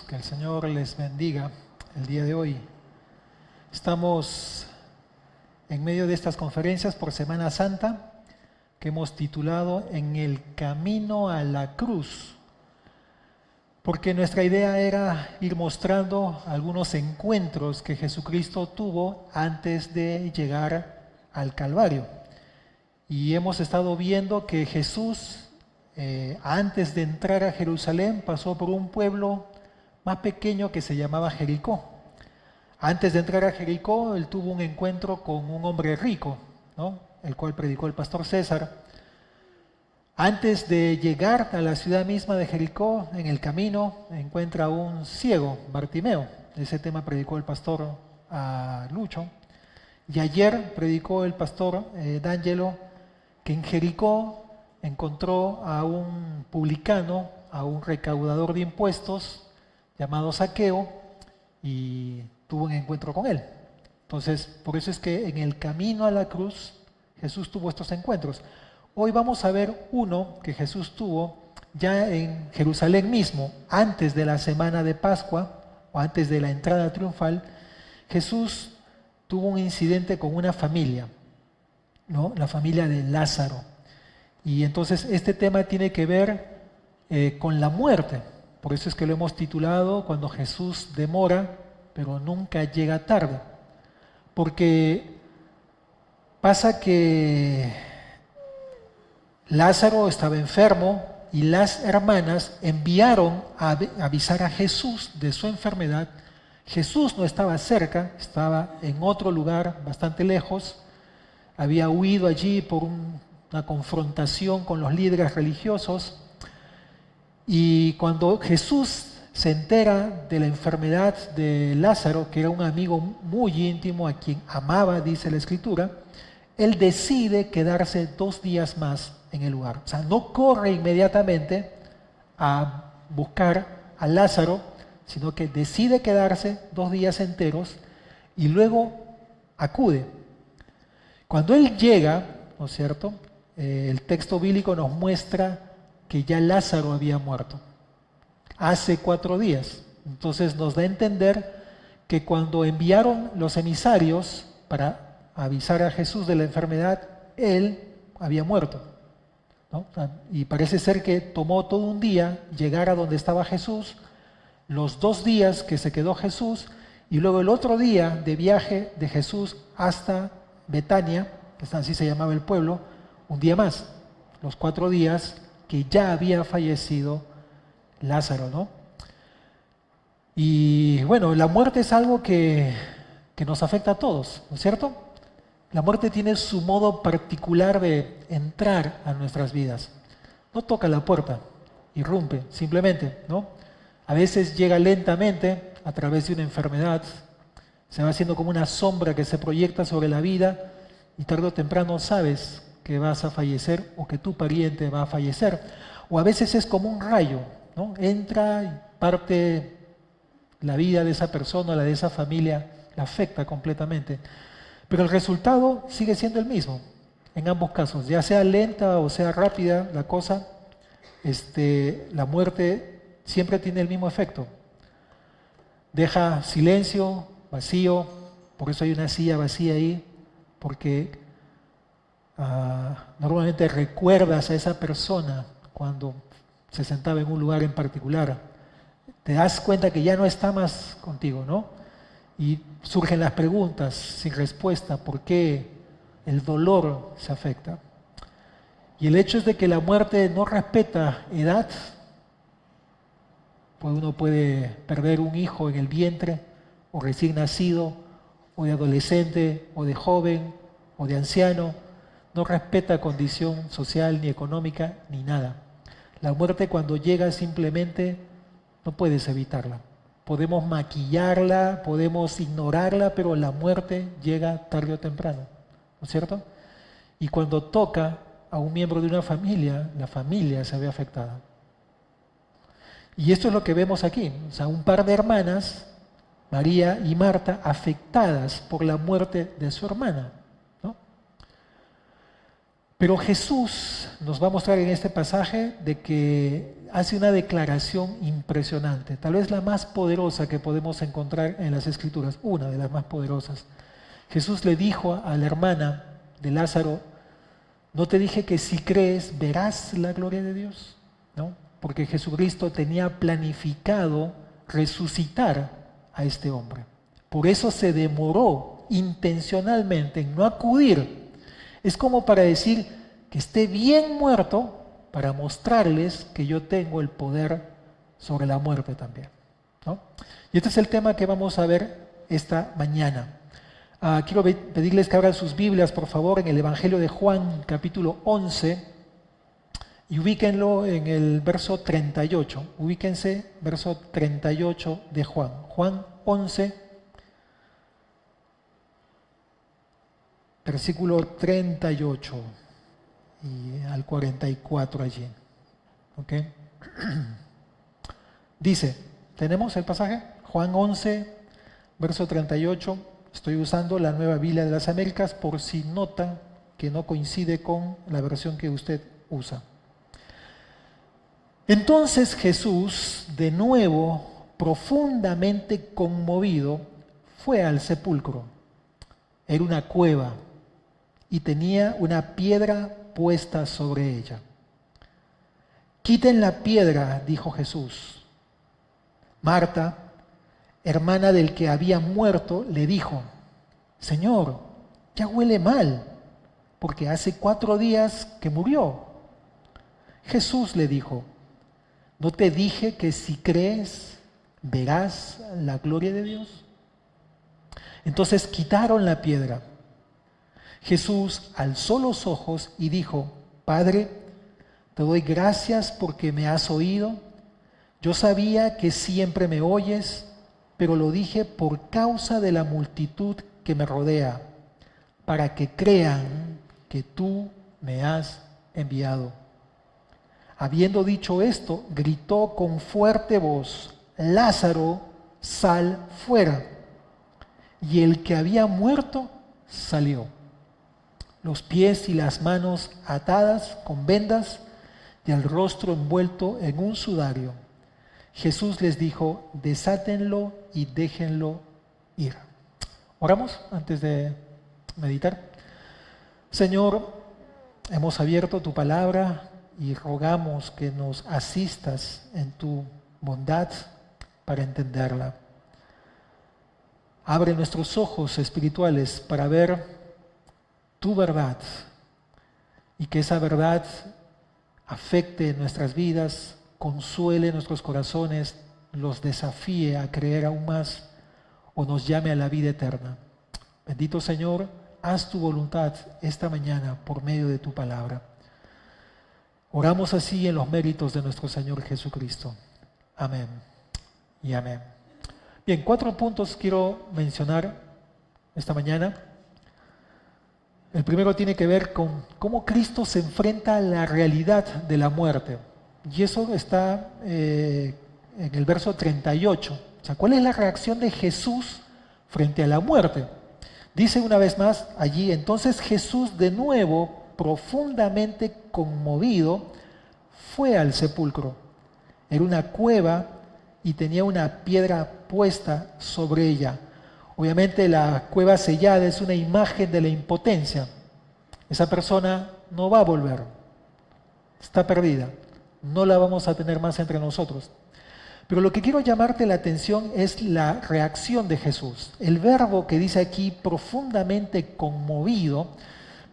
que el Señor les bendiga el día de hoy. Estamos en medio de estas conferencias por Semana Santa que hemos titulado En el camino a la cruz, porque nuestra idea era ir mostrando algunos encuentros que Jesucristo tuvo antes de llegar al Calvario. Y hemos estado viendo que Jesús, antes de entrar a Jerusalén, pasó por un pueblo más pequeño que se llamaba Jericó. Antes de entrar a Jericó, él tuvo un encuentro con un hombre rico, ¿no?, el cual predicó el pastor César. Antes de llegar a la ciudad misma de Jericó, en el camino, encuentra a un ciego, Bartimeo. Ese tema predicó el pastor Lucho. Y ayer predicó el pastor D'Angelo que en Jericó encontró a un publicano, a un recaudador de impuestos llamado Zaqueo, y tuvo un encuentro con él. Entonces, por eso es que en el camino a la cruz Jesús tuvo estos encuentros. Hoy vamos a ver uno que Jesús tuvo ya en Jerusalén mismo, antes de la semana de Pascua o antes de la entrada triunfal. Jesús tuvo un incidente con una familia, ¿no?, la familia de Lázaro. Y entonces este tema tiene que ver con la muerte. Por eso es que lo hemos titulado Cuando Jesús demora, pero nunca llega tarde. Porque pasa que Lázaro estaba enfermo y las hermanas enviaron a avisar a Jesús de su enfermedad. Jesús no estaba cerca, estaba en otro lugar bastante lejos. Había huido allí por una confrontación con los líderes religiosos. Y cuando Jesús se entera de la enfermedad de Lázaro, que era un amigo muy íntimo a quien amaba, dice la Escritura, él decide quedarse 2 días más en el lugar. O sea, no corre inmediatamente a buscar a Lázaro, sino que decide quedarse 2 días enteros y luego acude. Cuando él llega, ¿no es cierto?, el texto bíblico nos muestra que ya Lázaro había muerto hace 4 días. Entonces nos da a entender que cuando enviaron los emisarios para avisar a Jesús de la enfermedad, él había muerto, ¿no? Y parece ser que tomó todo un día llegar a donde estaba Jesús, los 2 días que se quedó Jesús, y luego el otro día de viaje de Jesús hasta Betania, que así se llamaba el pueblo, un día más, los 4 días que ya había fallecido Lázaro, ¿no? Y bueno, la muerte es algo que nos afecta a todos, ¿no es cierto? La muerte tiene su modo particular de entrar a nuestras vidas. No toca la puerta, irrumpe, simplemente, ¿no? A veces llega lentamente a través de una enfermedad, se va haciendo como una sombra que se proyecta sobre la vida y tarde o temprano sabes que vas a fallecer o que tu pariente va a fallecer. O a veces es como un rayo, ¿no? Entra y parte la vida de esa persona, la de esa familia, la afecta completamente. Pero el resultado sigue siendo el mismo en ambos casos, ya sea lenta o sea rápida la cosa, la muerte siempre tiene el mismo efecto. Deja silencio, vacío, por eso hay una silla vacía ahí, porque normalmente recuerdas a esa persona cuando se sentaba en un lugar en particular. Te das cuenta que ya no está más contigo, ¿no? Y surgen las preguntas sin respuesta, ¿por qué el dolor se afecta? Y el hecho es de que la muerte no respeta edad, pues uno puede perder un hijo en el vientre, o recién nacido, o de adolescente, o de joven, o de anciano. No respeta condición social, ni económica, ni nada. La muerte cuando llega simplemente no puedes evitarla. Podemos maquillarla, podemos ignorarla, pero la muerte llega tarde o temprano, ¿no es cierto? Y cuando toca a un miembro de una familia, la familia se ve afectada. Y esto es lo que vemos aquí, o sea, un par de hermanas, María y Marta, afectadas por la muerte de su hermana, ¿no? Pero Jesús nos va a mostrar en este pasaje de que hace una declaración impresionante, tal vez la más poderosa que podemos encontrar en las Escrituras, una de las más poderosas. Jesús le dijo a la hermana de Lázaro: ¿no te dije que si crees verás la gloria de Dios? ¿No? Porque Jesucristo tenía planificado resucitar a este hombre. Por eso se demoró intencionalmente en no acudir. Es como para decir que esté bien muerto, para mostrarles que yo tengo el poder sobre la muerte también, ¿no? Y este es el tema que vamos a ver esta mañana. Quiero pedirles que abran sus Biblias, por favor, en el Evangelio de Juan, capítulo 11, y ubíquenlo en el verso 38. Ubíquense, verso 38 de Juan. Juan 11, versículo 38 y al 44 allí. ¿Ok? Dice, ¿tenemos el pasaje? Juan 11, verso 38. Estoy usando la Nueva Biblia de las Américas por si notan que no coincide con la versión que usted usa. Entonces Jesús, de nuevo, profundamente conmovido, fue al sepulcro. Era una cueva y tenía una piedra puesta sobre ella. Quiten la piedra, dijo Jesús. Marta, hermana del que había muerto, le dijo: Señor, ya huele mal, porque hace 4 días que murió. Jesús le dijo: ¿no te dije que si crees verás la gloria de Dios? Entonces quitaron la piedra. Jesús alzó los ojos y dijo: Padre, te doy gracias porque me has oído. Yo sabía que siempre me oyes, pero lo dije por causa de la multitud que me rodea, para que crean que tú me has enviado. Habiendo dicho esto, gritó con fuerte voz: Lázaro, sal fuera. Y el que había muerto salió, los pies y las manos atadas con vendas y el rostro envuelto en un sudario. Jesús les dijo: desátenlo y déjenlo ir. Oramos antes de meditar. Señor, hemos abierto tu palabra y rogamos que nos asistas en tu bondad para entenderla. Abre nuestros ojos espirituales para ver tu verdad y que esa verdad afecte nuestras vidas, consuele nuestros corazones, los desafíe a creer aún más o nos llame a la vida eterna. Bendito Señor, haz tu voluntad esta mañana por medio de tu palabra. Oramos así en los méritos de nuestro Señor Jesucristo. Amén y amén. Bien, 4 puntos quiero mencionar esta mañana. El primero tiene que ver con cómo Cristo se enfrenta a la realidad de la muerte. Y eso está en el verso 38. O sea, ¿cuál es la reacción de Jesús frente a la muerte? Dice una vez más allí: entonces Jesús, de nuevo, profundamente conmovido, fue al sepulcro. Era una cueva y tenía una piedra puesta sobre ella. Obviamente la cueva sellada es una imagen de la impotencia. Esa persona no va a volver, está perdida, no la vamos a tener más entre nosotros. Pero lo que quiero llamarte la atención es la reacción de Jesús. El verbo que dice aquí, profundamente conmovido,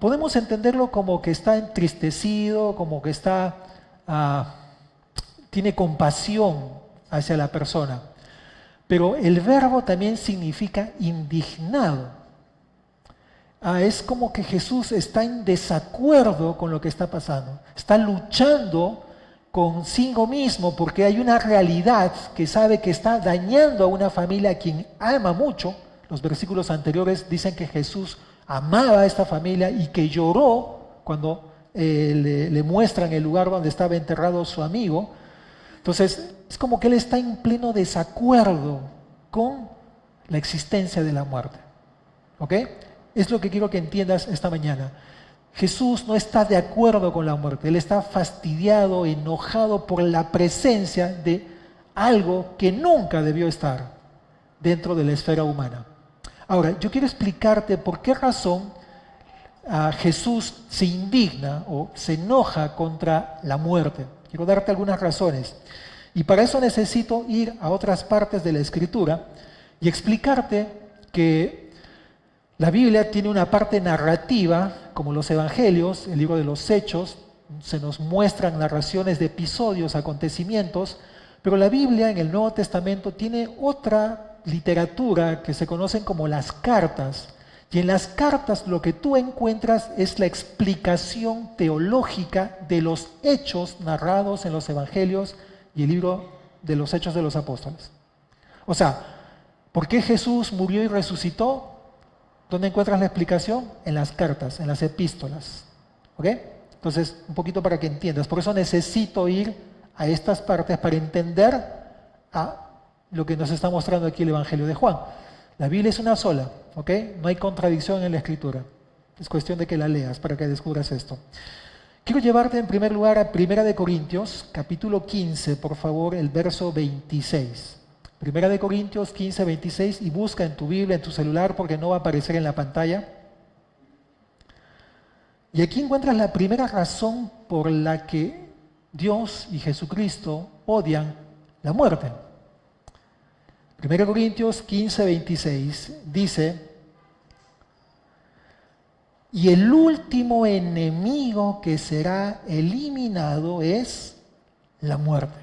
podemos entenderlo como que está entristecido, como que tiene compasión hacia la persona. Pero el verbo también significa indignado. Es como que Jesús está en desacuerdo con lo que está pasando. Está luchando consigo mismo porque hay una realidad que sabe que está dañando a una familia a quien ama mucho. Los versículos anteriores dicen que Jesús amaba a esta familia y que lloró cuando le muestran el lugar donde estaba enterrado su amigo. Entonces, es como que él está en pleno desacuerdo con la existencia de la muerte. ¿Ok? Es lo que quiero que entiendas esta mañana. Jesús no está de acuerdo con la muerte. Él está fastidiado, enojado por la presencia de algo que nunca debió estar dentro de la esfera humana. Ahora, yo quiero explicarte por qué razón Jesús se indigna o se enoja contra la muerte. Quiero darte algunas razones. Y para eso necesito ir a otras partes de la Escritura y explicarte que la Biblia tiene una parte narrativa, como los Evangelios, el libro de los Hechos, se nos muestran narraciones de episodios, acontecimientos, pero la Biblia en el Nuevo Testamento tiene otra literatura que se conocen como las cartas. Y en las cartas lo que tú encuentras es la explicación teológica de los hechos narrados en los Evangelios y el libro de los Hechos de los Apóstoles. O sea, ¿por qué Jesús murió y resucitó? ¿Dónde encuentras la explicación? En las cartas, en las epístolas. ¿Ok? Entonces, un poquito para que entiendas. Por eso necesito ir a estas partes para entender lo que nos está mostrando aquí el Evangelio de Juan. La Biblia es una sola, ¿ok? No hay contradicción en la Escritura. Es cuestión de que la leas para que descubras esto. Quiero llevarte en primer lugar a 1 Corintios, capítulo 15, por favor, el verso 26. 1 Corintios 15, 26, y busca en tu Biblia, en tu celular, porque no va a aparecer en la pantalla. Y aquí encuentras la primera razón por la que Dios y Jesucristo odian la muerte. 1 Corintios 15, 26 dice: y el último enemigo que será eliminado es la muerte.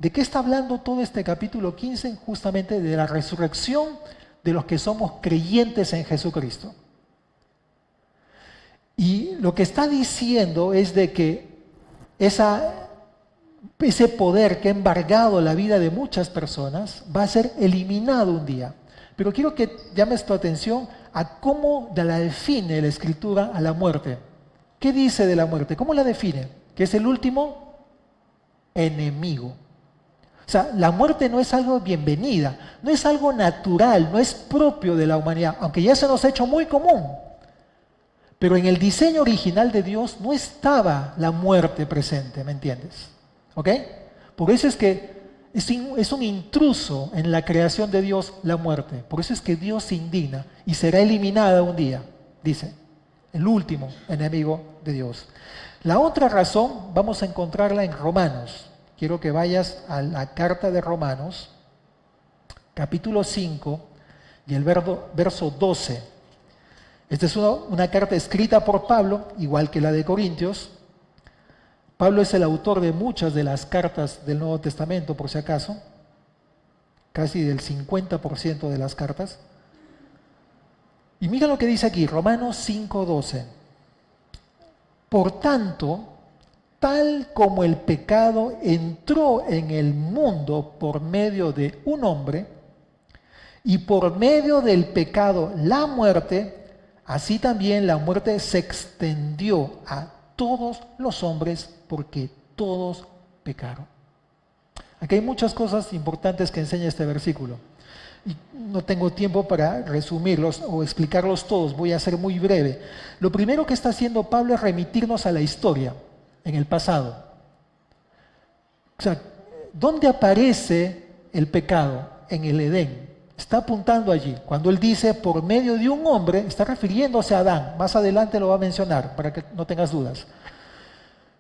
¿De qué está hablando todo este capítulo 15? Justamente de la resurrección de los que somos creyentes en Jesucristo. Y lo que está diciendo es de que ese poder que ha embargado la vida de muchas personas va a ser eliminado un día. Pero quiero que llames tu atención a cómo la define la Escritura a la muerte. ¿Qué dice de la muerte? ¿Cómo la define? Que es el último enemigo. O sea, la muerte no es algo bienvenida, no es algo natural, no es propio de la humanidad, aunque ya se nos ha hecho muy común. Pero en el diseño original de Dios no estaba la muerte presente, ¿me entiendes? ¿Ok? Por eso es que es un intruso en la creación de Dios la muerte. Por eso es que Dios se indigna y será eliminada un día, dice, el último enemigo de Dios. La otra razón vamos a encontrarla en Romanos. Quiero que vayas a la carta de Romanos, capítulo 5 y el verso 12. Esta es una carta escrita por Pablo, igual que la de Corintios. Pablo es el autor de muchas de las cartas del Nuevo Testamento, por si acaso, casi del 50% de las cartas. Y mira lo que dice aquí, Romanos 5:12. Por tanto, tal como el pecado entró en el mundo por medio de un hombre, y por medio del pecado la muerte, así también la muerte se extendió a todos los hombres porque todos pecaron. Aquí hay muchas cosas importantes que enseña este versículo. Y no tengo tiempo para resumirlos o explicarlos todos, voy a ser muy breve. Lo primero que está haciendo Pablo es remitirnos a la historia, en el pasado. O sea, ¿dónde aparece el pecado? En el Edén. Está apuntando allí. Cuando él dice por medio de un hombre, está refiriéndose a Adán. Más adelante lo va a mencionar para que no tengas dudas.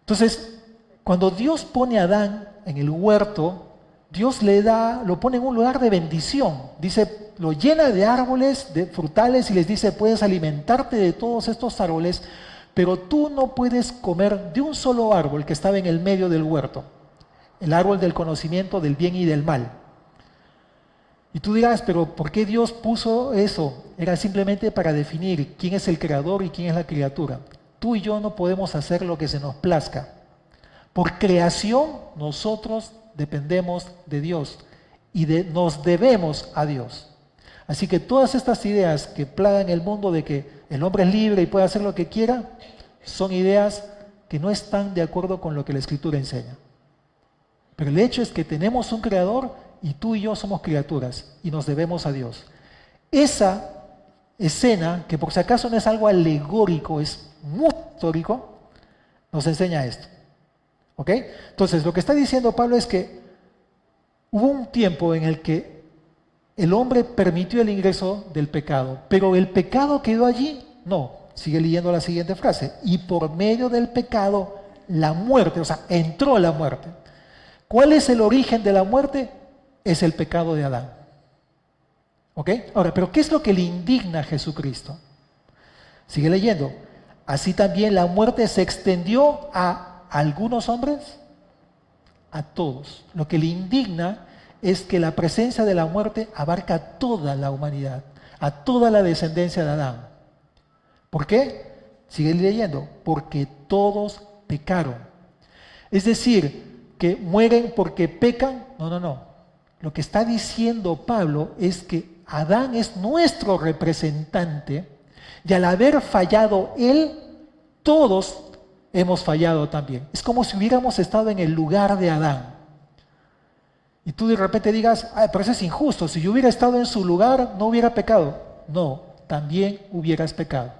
Entonces, cuando Dios pone a Adán en el huerto, Dios lo pone en un lugar de bendición. Dice, lo llena de árboles, de frutales, y les dice, puedes alimentarte de todos estos árboles, pero tú no puedes comer de un solo árbol que estaba en el medio del huerto, el árbol del conocimiento del bien y del mal. Y tú dirás, pero ¿por qué Dios puso eso? Era simplemente para definir quién es el creador y quién es la criatura. Tú y yo no podemos hacer lo que se nos plazca. Por creación nosotros dependemos de Dios y nos debemos a Dios. Así que todas estas ideas que plagan el mundo de que el hombre es libre y puede hacer lo que quiera, son ideas que no están de acuerdo con lo que la Escritura enseña. Pero el hecho es que tenemos un creador y tú y yo somos criaturas y nos debemos a Dios. Esa escena, que por si acaso no es algo alegórico, es muy histórico nos enseña esto. ¿Ok? Entonces, lo que está diciendo Pablo es que hubo un tiempo en el que el hombre permitió el ingreso del pecado, pero el pecado quedó allí. No, sigue leyendo la siguiente frase. Y por medio del pecado, la muerte, o sea, entró la muerte. ¿Cuál es el origen de la muerte? Es el pecado de Adán. ¿Ok? Ahora, ¿pero qué es lo que le indigna a Jesucristo? Sigue leyendo. Así también la muerte se extendió a algunos hombres, a todos. Lo que le indigna es que la presencia de la muerte abarca a toda la humanidad, a toda la descendencia de Adán. ¿Por qué? Sigue leyendo. Porque todos pecaron. Es decir, que mueren porque pecan. No, no, no. Lo que está diciendo Pablo es que Adán es nuestro representante y al haber fallado él, todos hemos fallado también. Es como si hubiéramos estado en el lugar de Adán. Y tú de repente digas, pero eso es injusto, si yo hubiera estado en su lugar no hubiera pecado. No, también hubieras pecado,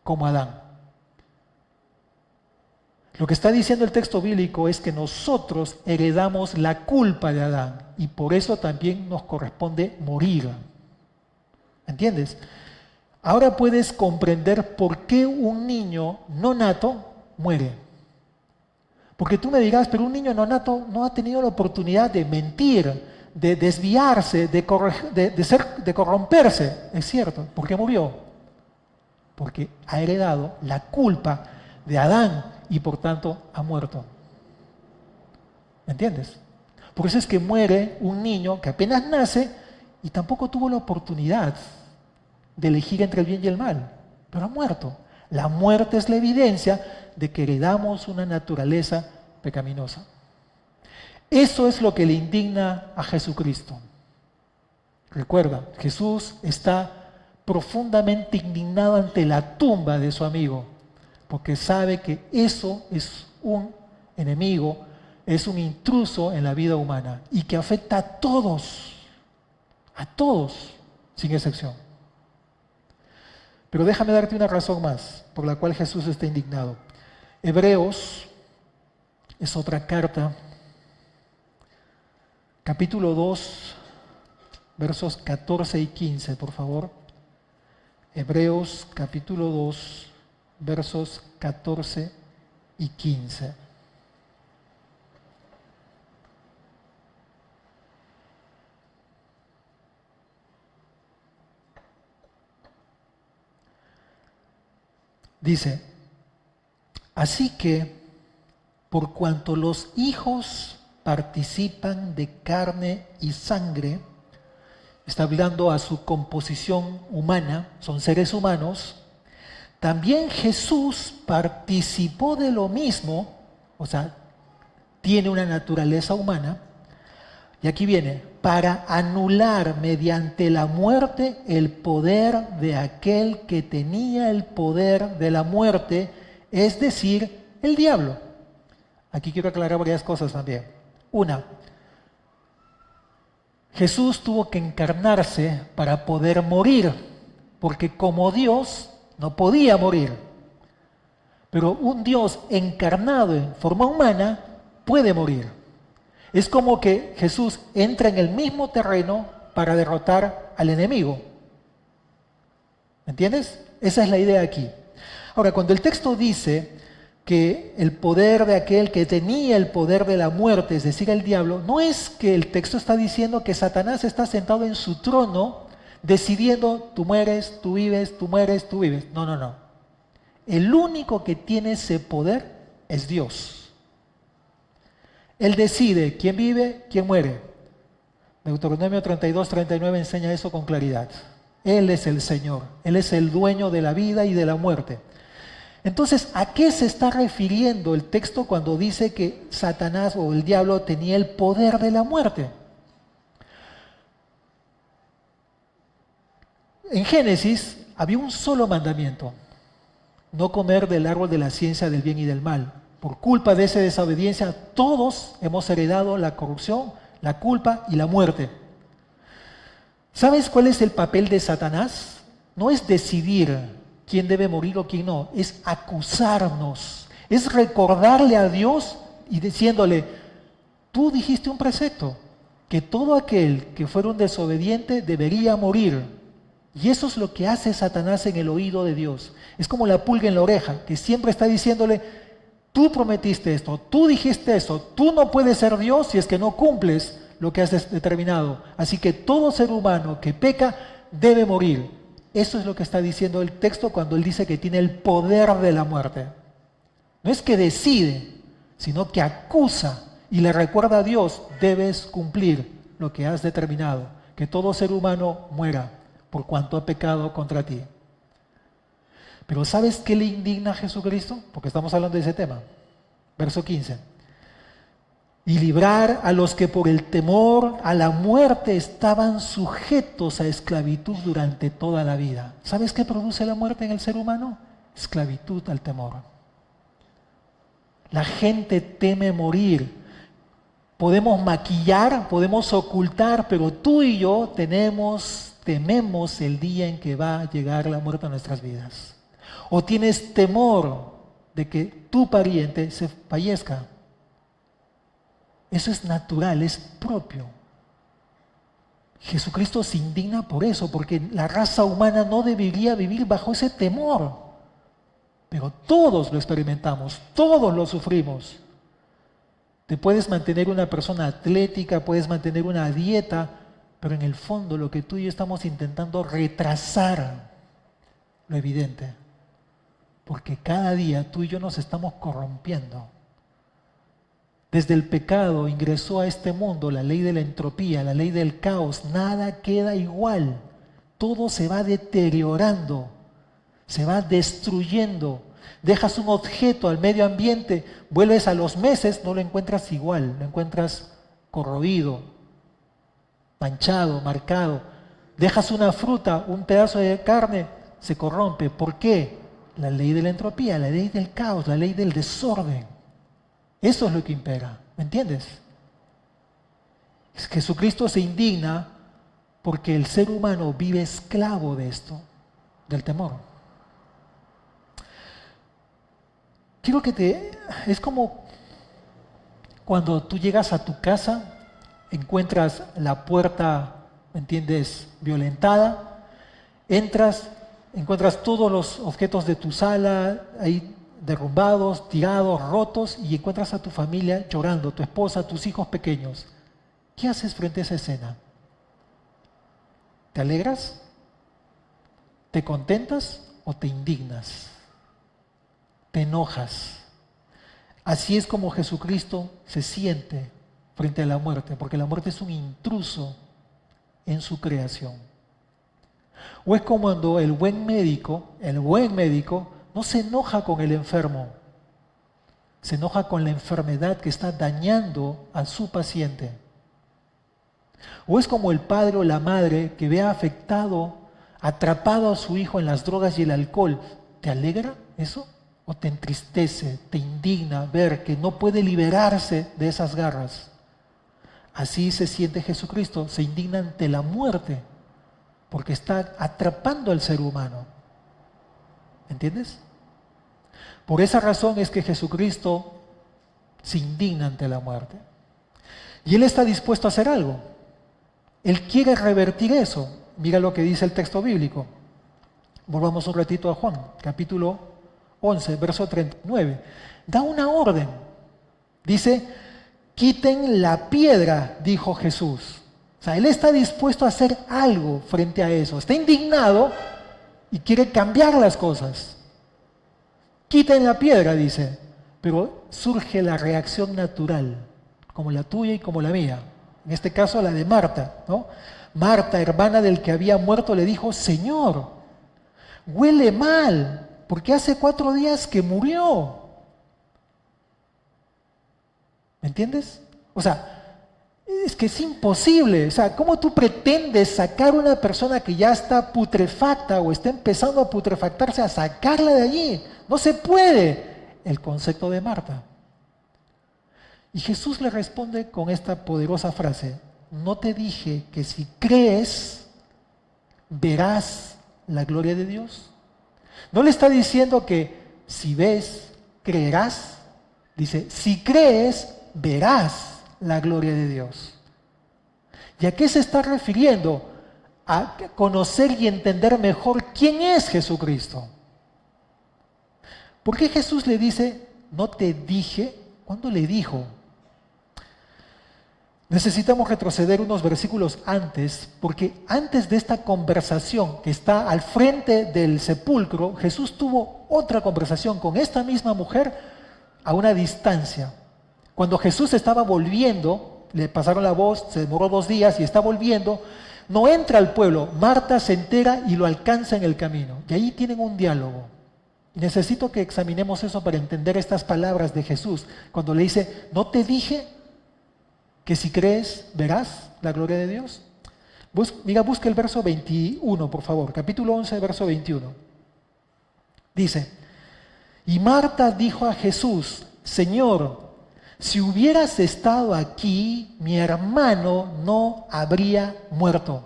como Adán. Lo que está diciendo el texto bíblico es que nosotros heredamos la culpa de Adán y por eso también nos corresponde morir. ¿Entiendes? Ahora puedes comprender por qué un niño no nato muere. Porque tú me dirás, pero un niño no nato no ha tenido la oportunidad de mentir, de desviarse, de corromperse. Es cierto, ¿por qué murió? Porque ha heredado la culpa de Adán y por tanto ha muerto. ¿Me entiendes? Por eso es que muere un niño que apenas nace y tampoco tuvo la oportunidad de elegir entre el bien y el mal, pero ha muerto. La muerte es la evidencia de que heredamos una naturaleza pecaminosa. Eso es lo que le indigna a Jesucristo. Recuerda, Jesús está profundamente indignado ante la tumba de su amigo, porque sabe que eso es un enemigo, es un intruso en la vida humana y que afecta a todos, sin excepción. Pero déjame darte una razón más por la cual Jesús está indignado. Hebreos es otra carta, capítulo 2, versos 14 y 15, por favor. Hebreos capítulo 2, versos 14 y 15. Dice, así que, por cuanto los hijos participan de carne y sangre, está hablando a su composición humana, son seres humanos, también Jesús participó de lo mismo, o sea, tiene una naturaleza humana, y aquí viene, para anular mediante la muerte el poder de aquel que tenía el poder de la muerte, es decir, el diablo. Aquí quiero aclarar varias cosas también. Una, Jesús tuvo que encarnarse para poder morir, porque como Dios no podía morir. Pero un Dios encarnado en forma humana puede morir. Es como que Jesús entra en el mismo terreno para derrotar al enemigo. ¿Me entiendes? Esa es la idea aquí. Ahora, cuando el texto dice que el poder de aquel que tenía el poder de la muerte, es decir, el diablo, no es que el texto está diciendo que Satanás está sentado en su trono decidiendo tú mueres, tú vives, tú mueres, tú vives. No, no, no. El único que tiene ese poder es Dios. Él decide quién vive, quién muere. Deuteronomio 32, 39 enseña eso con claridad. Él es el Señor, Él es el dueño de la vida y de la muerte. Entonces, ¿a qué se está refiriendo el texto cuando dice que Satanás o el diablo tenía el poder de la muerte? En Génesis había un solo mandamiento: no comer del árbol de la ciencia del bien y del mal. Por culpa de esa desobediencia, todos hemos heredado la corrupción, la culpa y la muerte. ¿Sabes cuál es el papel de Satanás? No es decidir quién debe morir o quién no, es acusarnos, es recordarle a Dios y diciéndole, tú dijiste un precepto, que todo aquel que fuera un desobediente debería morir. Y eso es lo que hace Satanás en el oído de Dios. Es como la pulga en la oreja, que siempre está diciéndole, tú prometiste esto, tú dijiste eso, tú no puedes ser Dios si es que no cumples lo que has determinado. Así que todo ser humano que peca debe morir. Eso es lo que está diciendo el texto cuando él dice que tiene el poder de la muerte. No es que decide, sino que acusa y le recuerda a Dios, debes cumplir lo que has determinado, que todo ser humano muera por cuanto ha pecado contra ti. Pero ¿sabes qué le indigna a Jesucristo? Porque estamos hablando de ese tema. Verso 15. Y librar a los que por el temor a la muerte estaban sujetos a esclavitud durante toda la vida. ¿Sabes qué produce la muerte en el ser humano? Esclavitud al temor. La gente teme morir. Podemos maquillar, podemos ocultar, pero tú y yo tememos el día en que va a llegar la muerte a nuestras vidas. O tienes temor de que tu pariente se fallezca. Eso es natural, es propio. Jesucristo se indigna por eso, porque la raza humana no debería vivir bajo ese temor. Pero todos lo experimentamos, todos lo sufrimos. Te puedes mantener una persona atlética, puedes mantener una dieta, pero en el fondo lo que tú y yo estamos intentando retrasar lo evidente. Porque cada día tú y yo nos estamos corrompiendo. Desde el pecado ingresó a este mundo la ley de la entropía, la ley del caos. Nada queda igual. Todo se va deteriorando, se va destruyendo. Dejas un objeto al medio ambiente, vuelves a los meses, no lo encuentras igual, lo encuentras corroído, manchado, marcado. Dejas una fruta, un pedazo de carne, se corrompe. ¿Por qué? La ley de la entropía, la ley del caos, la ley del desorden. Eso es lo que impera, ¿me entiendes? Jesucristo se indigna porque el ser humano vive esclavo de esto, del temor. Quiero es como cuando tú llegas a tu casa, encuentras la puerta, ¿me entiendes?, violentada, entras, encuentras todos los objetos de tu sala ahí derrumbados, tirados, rotos, y encuentras a tu familia llorando, tu esposa, tus hijos pequeños. ¿Qué haces frente a esa escena? ¿Te alegras? ¿Te contentas o te indignas? ¿Te enojas? Así es como Jesucristo se siente frente a la muerte, porque la muerte es un intruso en su creación. O es como cuando el buen médico no se enoja con el enfermo, se enoja con la enfermedad que está dañando a su paciente. O es como el padre o la madre que ve afectado, atrapado a su hijo en las drogas y el alcohol. ¿Te alegra eso? ¿O te entristece, te indigna ver que no puede liberarse de esas garras? Así se siente Jesucristo, se indigna ante la muerte, porque está atrapando al ser humano. ¿Entiendes? Por esa razón es que Jesucristo se indigna ante la muerte. Y Él está dispuesto a hacer algo. Él quiere revertir eso. Mira lo que dice el texto bíblico. Volvamos un ratito a Juan, capítulo 11, verso 39. Da una orden. Dice, quiten la piedra, dijo Jesús. O sea, Él está dispuesto a hacer algo frente a eso. Está indignado y quiere cambiar las cosas. Quiten la piedra, dice. Pero surge la reacción natural, como la tuya y como la mía. En este caso la de Marta, ¿no? Marta, hermana del que había muerto, le dijo, Señor, huele mal, porque hace 4 días que murió. ¿Me entiendes? O sea, es que es imposible. O sea, ¿cómo tú pretendes sacar a una persona que ya está putrefacta o está empezando a putrefactarse, a sacarla de allí? No se puede. El concepto de Marta. Y Jesús le responde con esta poderosa frase, ¿no te dije que si crees, verás la gloria de Dios? No le está diciendo que si ves, creerás. Dice, si crees, verás la gloria de Dios. ¿Y a qué se está refiriendo? A conocer y entender mejor quién es Jesucristo. ¿Por qué Jesús le dice, no te dije? ¿Cuándo le dijo? Necesitamos retroceder unos versículos antes, porque antes de esta conversación que está al frente del sepulcro, Jesús tuvo otra conversación con esta misma mujer a una distancia. Cuando Jesús estaba volviendo, le pasaron la voz, se demoró 2 días y está volviendo, no entra al pueblo, Marta se entera y lo alcanza en el camino. Y ahí tienen un diálogo. Necesito que examinemos eso para entender estas palabras de Jesús, cuando le dice, ¿no te dije que si crees, verás la gloria de Dios? Busca el verso 21, por favor, capítulo 11, verso 21. Dice, y Marta dijo a Jesús, Señor, si hubieras estado aquí, mi hermano no habría muerto.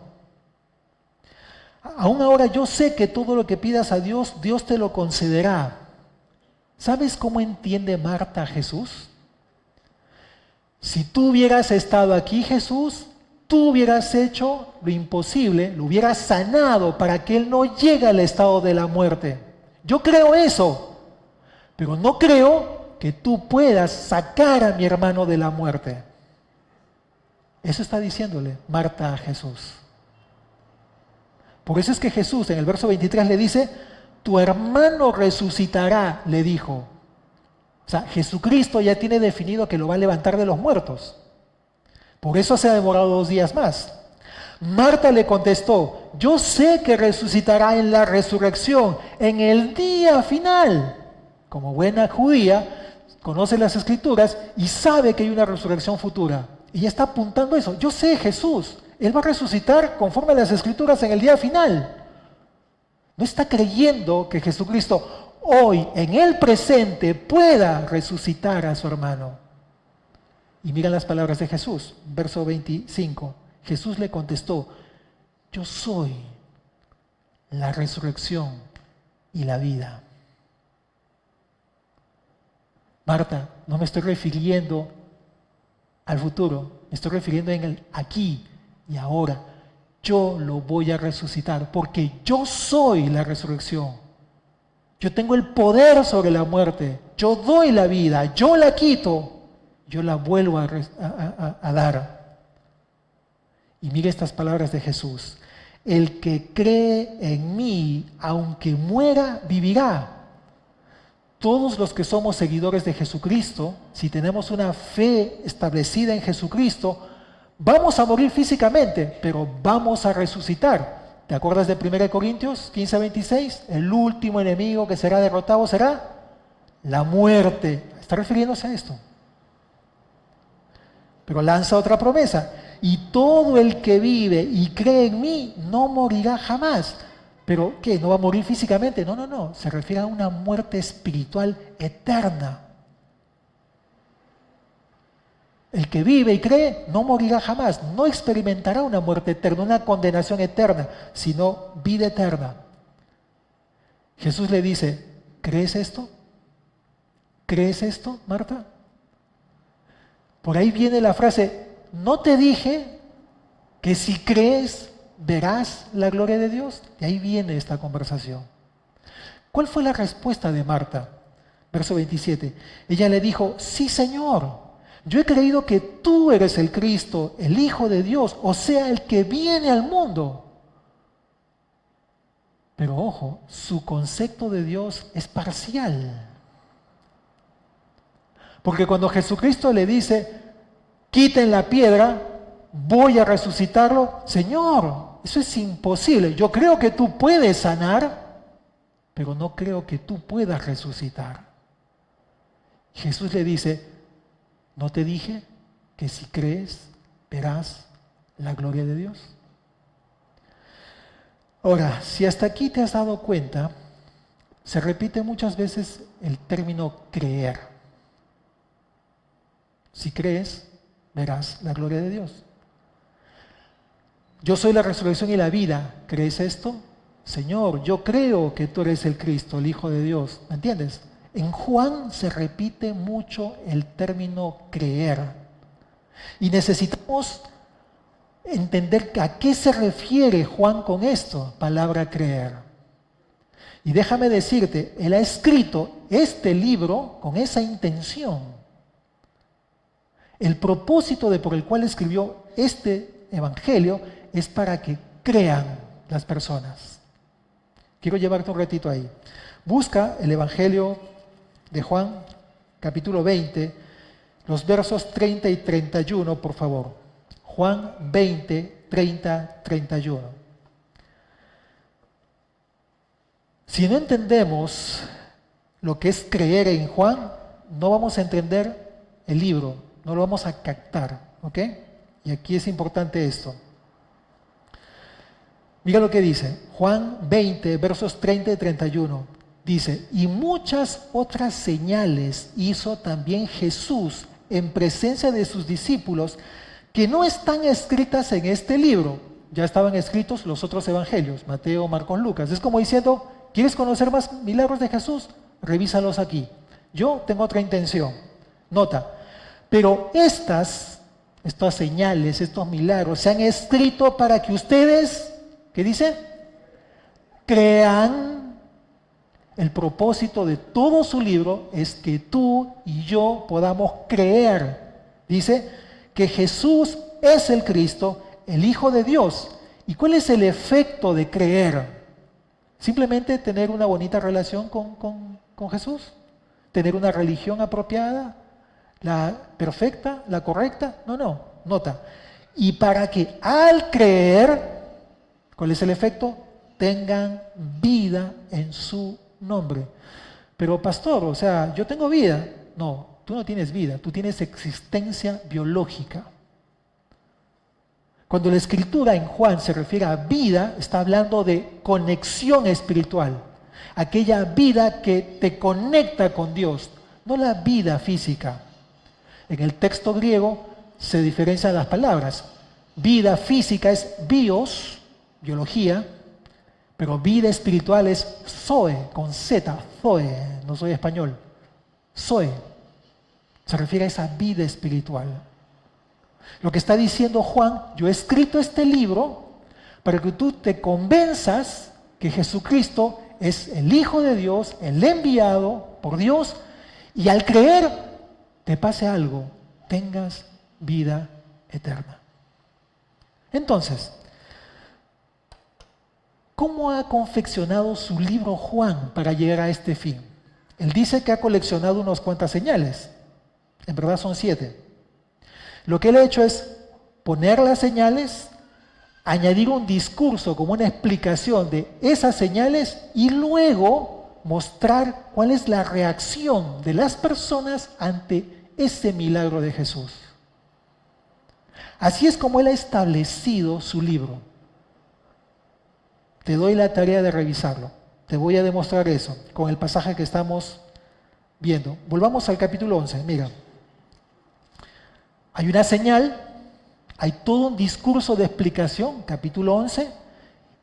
Aún ahora yo sé que todo lo que pidas a Dios, Dios te lo concederá. ¿Sabes cómo entiende Marta a Jesús? Si tú hubieras estado aquí, Jesús, tú hubieras hecho lo imposible, lo hubieras sanado para que Él no llegue al estado de la muerte. Yo creo eso, pero no creo que tú puedas sacar a mi hermano de la muerte. Eso está diciéndole Marta a Jesús. Por eso es que Jesús en el verso 23 le dice, tu hermano resucitará, le dijo. O sea, Jesucristo ya tiene definido que lo va a levantar de los muertos. Por eso se ha demorado 2 días más. Marta le contestó, yo sé que resucitará en la resurrección, en el día final. Como buena judía, conoce las Escrituras y sabe que hay una resurrección futura. Y está apuntando eso. Yo sé, Jesús, Él va a resucitar conforme a las Escrituras en el día final. No está creyendo que Jesucristo hoy, en el presente, pueda resucitar a su hermano. Y miren las palabras de Jesús, verso 25. Jesús le contestó, yo soy la resurrección y la vida. Marta, no me estoy refiriendo al futuro, me estoy refiriendo en el aquí y ahora. Yo lo voy a resucitar porque yo soy la resurrección. Yo tengo el poder sobre la muerte. Yo doy la vida, yo la quito, yo la vuelvo a dar. Y mire estas palabras de Jesús. El que cree en mí, aunque muera, vivirá. Todos los que somos seguidores de Jesucristo, si tenemos una fe establecida en Jesucristo, vamos a morir físicamente, pero vamos a resucitar. ¿Te acuerdas de 1 Corintios 15:26? El último enemigo que será derrotado será la muerte. Está refiriéndose a esto. Pero lanza otra promesa. Y todo el que vive y cree en mí no morirá jamás. ¿Pero qué? ¿No va a morir físicamente? No. Se refiere a una muerte espiritual eterna. El que vive y cree no morirá jamás. No experimentará una muerte eterna, una condenación eterna, sino vida eterna. Jesús le dice, ¿crees esto? ¿Crees esto, Marta? Por ahí viene la frase, ¿no te dije que si crees verás la gloria de Dios? Y ahí viene esta conversación. ¿Cuál fue la respuesta de Marta? Verso 27. Ella le dijo, sí, Señor, yo he creído que tú eres el Cristo, el Hijo de Dios, o sea, el que viene al mundo. Pero ojo, su concepto de Dios es parcial. Porque cuando Jesucristo le dice, quiten la piedra, voy a resucitarlo, Señor, eso es imposible. Yo creo que tú puedes sanar, pero no creo que tú puedas resucitar. Jesús le dice, ¿no te dije que si crees verás la gloria de Dios? Ahora, si hasta aquí te has dado cuenta, se repite muchas veces el término creer. Si crees, verás la gloria de Dios. Yo soy la resurrección y la vida. ¿Crees esto? Señor, yo creo que tú eres el Cristo, el Hijo de Dios. ¿Me entiendes? En Juan se repite mucho el término creer. Y necesitamos entender a qué se refiere Juan con esto, palabra creer. Y déjame decirte, él ha escrito este libro con esa intención. El propósito por el cual escribió este evangelio es para que crean las personas. Quiero llevarte un ratito ahí. Busca el evangelio de Juan, capítulo 20, los versos 30 y 31, por favor. Juan 20, 30, 31. Si no entendemos lo que es creer en Juan, no vamos a entender el libro, no lo vamos a captar, ¿ok? Y aquí es importante esto. Mira lo que dice, Juan 20, versos 30 y 31. Dice, y muchas otras señales hizo también Jesús en presencia de sus discípulos que no están escritas en este libro. Ya estaban escritos los otros evangelios, Mateo, Marcos, Lucas. Es como diciendo, ¿quieres conocer más milagros de Jesús? Revísalos aquí. Yo tengo otra intención. Nota, pero estas señales, estos milagros, se han escrito para que ustedes, ¿qué dice? Crean. El propósito de todo su libro es que tú y yo podamos creer. Dice que Jesús es el Cristo, el Hijo de Dios. ¿Y cuál es el efecto de creer? Simplemente tener una bonita relación con Jesús, tener una religión apropiada, la perfecta, la correcta. No, nota. Y para que al creer, ¿cuál es el efecto? Tengan vida en su nombre. Pero pastor, o sea, yo tengo vida. No, tú no tienes vida, tú tienes existencia biológica. Cuando la escritura en Juan se refiere a vida, está hablando de conexión espiritual. Aquella vida que te conecta con Dios, no la vida física. En el texto griego se diferencian las palabras. Vida física es bios, biología, pero vida espiritual es zoe, con Z, zoe, no soy español. Zoe, se refiere a esa vida espiritual. Lo que está diciendo Juan, yo he escrito este libro para que tú te convenzas que Jesucristo es el Hijo de Dios, el enviado por Dios, y al creer te pase algo, tengas vida eterna. Entonces, ¿cómo ha confeccionado su libro Juan para llegar a este fin? Él dice que ha coleccionado unas cuantas señales. En verdad son 7. Lo que él ha hecho es poner las señales, añadir un discurso como una explicación de esas señales y luego mostrar cuál es la reacción de las personas ante ese milagro de Jesús. Así es como él ha establecido su libro. Te doy la tarea de revisarlo. Te voy a demostrar eso con el pasaje que estamos viendo. Volvamos al capítulo 11. Mira, hay una señal, hay todo un discurso de explicación, capítulo 11,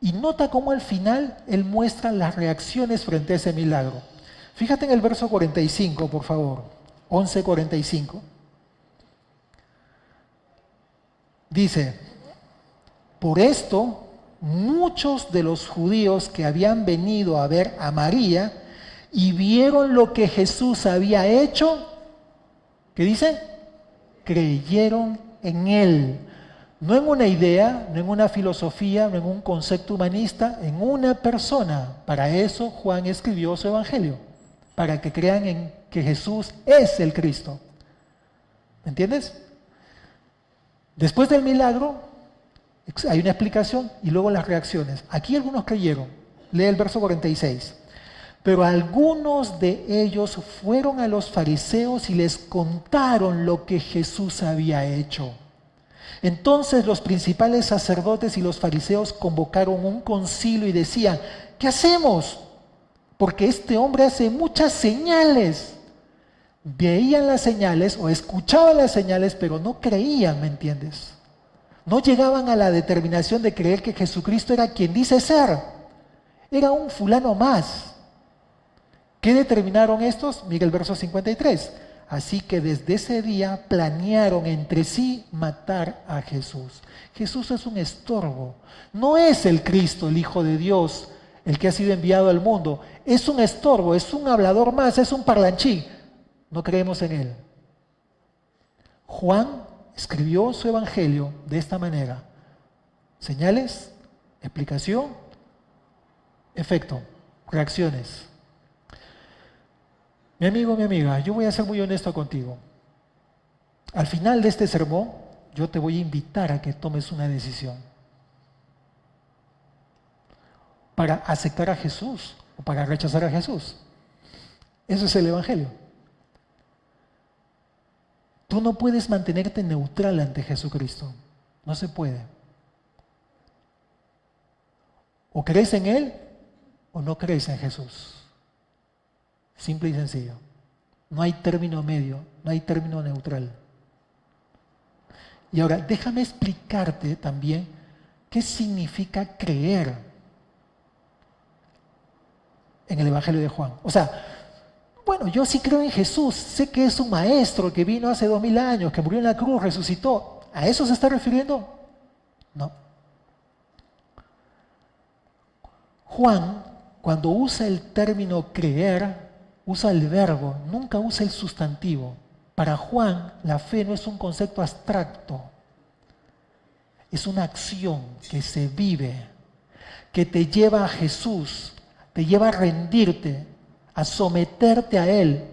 y nota cómo al final él muestra las reacciones frente a ese milagro. Fíjate en el verso 45, por favor. 11:45. Dice, por esto muchos de los judíos que habían venido a ver a María y vieron lo que Jesús había hecho, ¿qué dice? Creyeron en él. No en una idea, no en una filosofía, no en un concepto humanista, en una persona. Para eso Juan escribió su evangelio, para que crean en que Jesús es el Cristo. ¿Me entiendes? Después del milagro, hay una explicación y luego las reacciones. Aquí algunos creyeron. Lee el verso 46. Pero algunos de ellos fueron a los fariseos y les contaron lo que Jesús había hecho. Entonces los principales sacerdotes y los fariseos convocaron un concilio y decían, ¿qué hacemos? Porque este hombre hace muchas señales. Veían las señales o escuchaban las señales, pero no creían, ¿me entiendes? No llegaban a la determinación de creer que Jesucristo era quien dice ser. Era un fulano más. ¿Qué determinaron estos? Mira el verso 53. Así que desde ese día planearon entre sí matar a Jesús. Jesús es un estorbo. No es el Cristo, el Hijo de Dios, el que ha sido enviado al mundo. Es un estorbo, es un hablador más, es un parlanchín. No creemos en él. Juan escribió su evangelio de esta manera. Señales, explicación, efecto, reacciones. Mi amigo, mi amiga, yo voy a ser muy honesto contigo. Al final de este sermón, yo te voy a invitar a que tomes una decisión. Para aceptar a Jesús o para rechazar a Jesús. Eso es el evangelio. Tú no puedes mantenerte neutral ante Jesucristo. No se puede. O crees en Él o no crees en Jesús. Simple y sencillo. No hay término medio, no hay término neutral. Y ahora, déjame explicarte también qué significa creer en el Evangelio de Juan. O sea, bueno, yo sí creo en Jesús, sé que es un maestro que vino hace 2000 años, que murió en la cruz, resucitó. ¿A eso se está refiriendo? No. Juan, cuando usa el término creer, usa el verbo, nunca usa el sustantivo. Para Juan, la fe no es un concepto abstracto, es una acción que se vive, que te lleva a Jesús, te lleva a rendirte, a someterte a Él.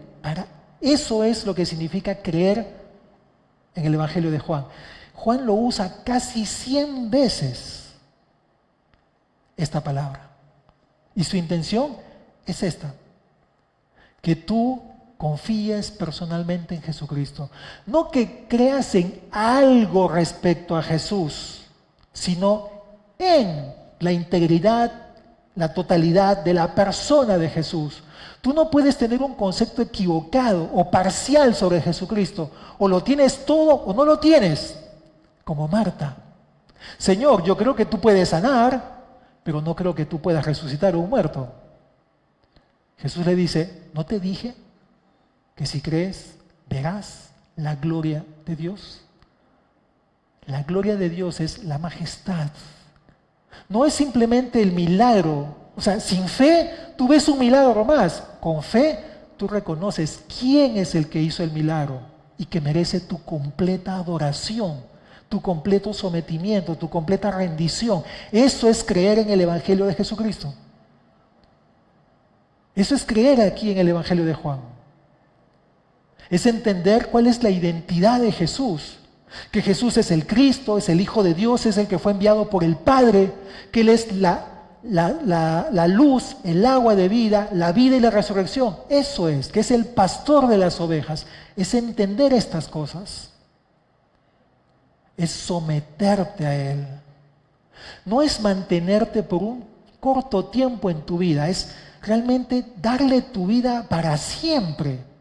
Eso es lo que significa creer en el Evangelio de Juan. Juan lo usa casi 100 veces, esta palabra. Y su intención es esta: que tú confíes personalmente en Jesucristo. No que creas en algo respecto a Jesús, sino en la integridad, la totalidad de la persona de Jesús. Tú no puedes tener un concepto equivocado o parcial sobre Jesucristo. O lo tienes todo o no lo tienes. Como Marta. Señor, yo creo que tú puedes sanar, pero no creo que tú puedas resucitar a un muerto. Jesús le dice, ¿no te dije que si crees verás la gloria de Dios? La gloria de Dios es la majestad. No es simplemente el milagro. O sea, sin fe tú ves un milagro más. Con fe tú reconoces quién es el que hizo el milagro y que merece tu completa adoración, tu completo sometimiento, tu completa rendición. Eso es creer en el Evangelio de Jesucristo. Eso es creer aquí en el Evangelio de Juan. Es entender cuál es la identidad de Jesús. Que Jesús es el Cristo, es el Hijo de Dios, es el que fue enviado por el Padre, que Él es la luz, el agua de vida, la vida y la resurrección. Eso es, que es el pastor de las ovejas. Es entender estas cosas. Es someterte a Él. No es mantenerte por un corto tiempo en tu vida, es realmente darle tu vida para siempre.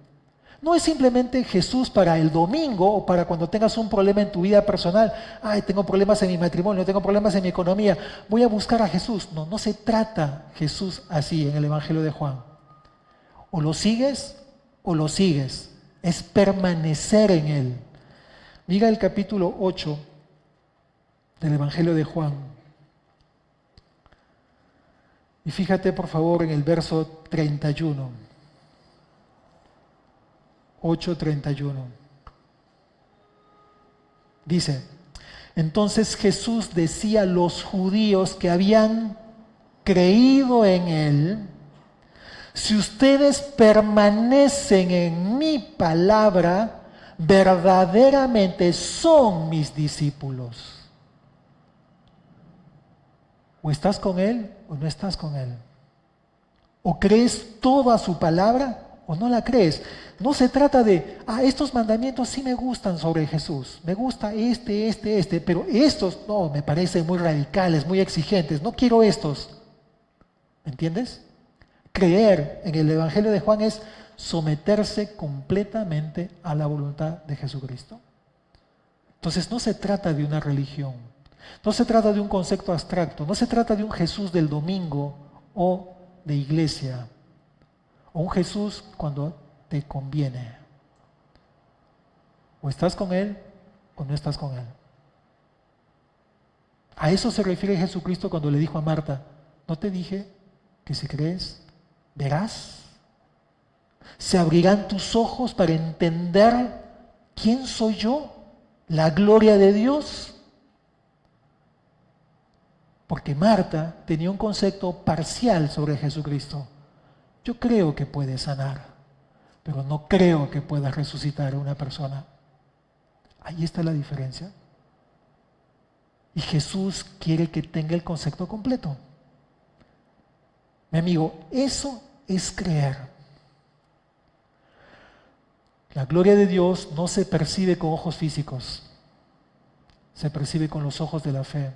No es simplemente Jesús para el domingo o para cuando tengas un problema en tu vida personal. Ay, tengo problemas en mi matrimonio, tengo problemas en mi economía, voy a buscar a Jesús. No, no se trata Jesús así en el Evangelio de Juan. O lo sigues o lo sigues. Es permanecer en Él. Mira el capítulo 8 del Evangelio de Juan. Y fíjate por favor en el verso 31. 8:31. Dice, entonces Jesús decía a los judíos que habían creído en Él, si ustedes permanecen en mi palabra, verdaderamente son mis discípulos. O estás con Él o no estás con Él. O crees toda su palabra o no la crees. No se trata de, estos mandamientos sí me gustan sobre Jesús, me gusta este, pero estos no, me parecen muy radicales, muy exigentes, no quiero estos. ¿Me entiendes? Creer en el Evangelio de Juan es someterse completamente a la voluntad de Jesucristo. Entonces no se trata de una religión, no se trata de un concepto abstracto, no se trata de un Jesús del domingo o de iglesia, o un Jesús cuando te conviene. O estás con Él o no estás con Él. A eso se refiere Jesucristo cuando le dijo a Marta, ¿no te dije que si crees, verás? ¿Se abrirán tus ojos para entender quién soy yo? ¿La gloria de Dios? Porque Marta tenía un concepto parcial sobre Jesucristo. Yo creo que puede sanar, pero no creo que pueda resucitar a una persona. Ahí está la diferencia. Y Jesús quiere que tenga el concepto completo. Mi amigo, eso es creer. La gloria de Dios no se percibe con ojos físicos, se percibe con los ojos de la fe.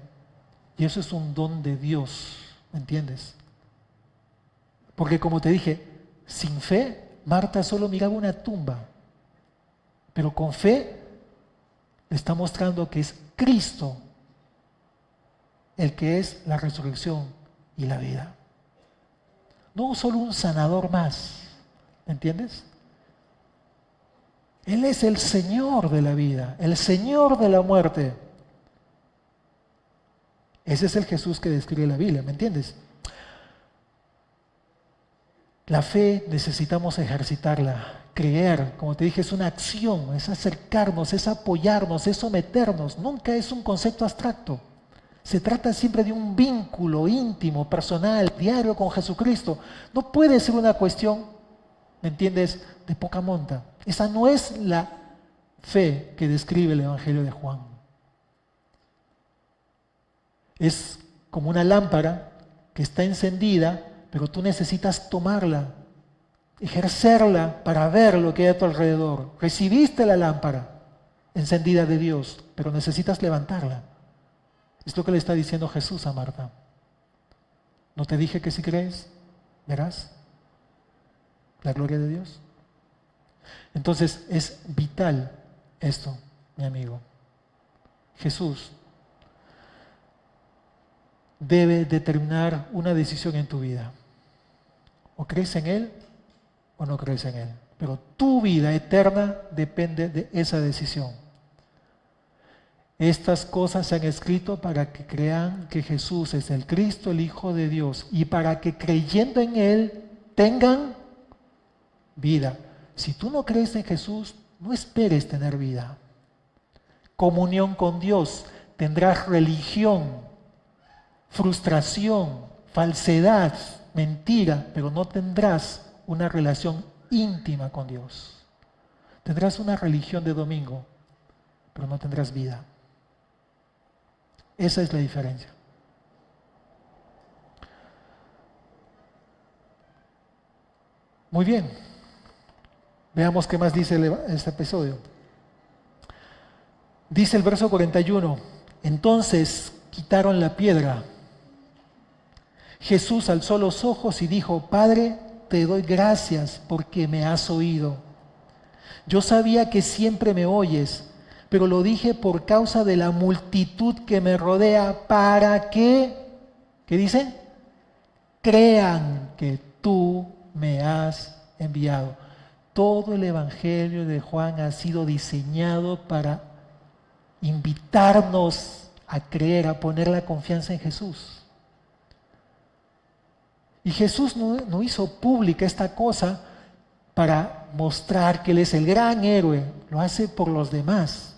Y eso es un don de Dios, ¿me entiendes? Porque como te dije, sin fe, Marta solo miraba una tumba, pero con fe le está mostrando que es Cristo el que es la resurrección y la vida. No solo un sanador más, ¿me entiendes? Él es el Señor de la vida, el Señor de la muerte. Ese es el Jesús que describe la Biblia, ¿me entiendes? La fe necesitamos ejercitarla, creer, como te dije, es una acción, es acercarnos, es apoyarnos, es someternos, nunca es un concepto abstracto. Se trata siempre de un vínculo íntimo, personal, diario con Jesucristo. No puede ser una cuestión, ¿me entiendes?, de poca monta. Esa no es la fe que describe el Evangelio de Juan. Es como una lámpara que está encendida, pero tú necesitas tomarla, ejercerla para ver lo que hay a tu alrededor. Recibiste la lámpara encendida de Dios, pero necesitas levantarla. Es lo que le está diciendo Jesús a Marta. ¿No te dije que si crees, verás la gloria de Dios? Entonces es vital esto, mi amigo. Jesús debe determinar una decisión en tu vida. O crees en Él o no crees en Él. Pero tu vida eterna depende de esa decisión. Estas cosas se han escrito para que crean que Jesús es el Cristo, el Hijo de Dios, y para que creyendo en Él tengan vida. Si tú no crees en Jesús, no esperes tener vida. Comunión con Dios, tendrás religión, frustración, falsedad, mentira, pero no tendrás una relación íntima con Dios. Tendrás una religión de domingo, pero no tendrás vida. Esa es la diferencia. Muy bien. Veamos qué más dice este episodio. Dice el verso 41. Entonces quitaron la piedra. Jesús alzó los ojos y dijo, Padre, te doy gracias porque me has oído. Yo sabía que siempre me oyes, pero lo dije por causa de la multitud que me rodea para que, ¿qué dice? Crean que tú me has enviado. Todo el Evangelio de Juan ha sido diseñado para invitarnos a creer, a poner la confianza en Jesús. Y Jesús no hizo pública esta cosa para mostrar que Él es el gran héroe, lo hace por los demás.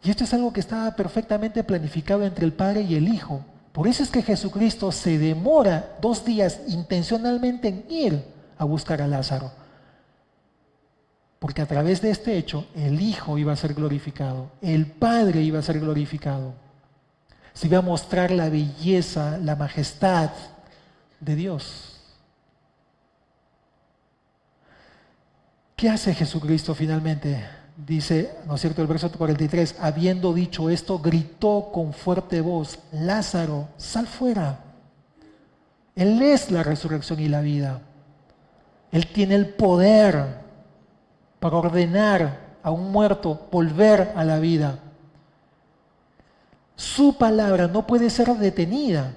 Y esto es algo que estaba perfectamente planificado entre el Padre y el Hijo. Por eso es que Jesucristo se demora 2 días intencionalmente en ir a buscar a Lázaro. Porque a través de este hecho, el Hijo iba a ser glorificado, el Padre iba a ser glorificado. Se iba a mostrar la belleza, la majestad de Dios. ¿Qué hace Jesucristo finalmente? Dice, ¿no es cierto?, el verso 43, habiendo dicho esto, gritó con fuerte voz, Lázaro, sal fuera. Él es la resurrección y la vida. Él tiene el poder para ordenar a un muerto volver a la vida. Su palabra no puede ser detenida.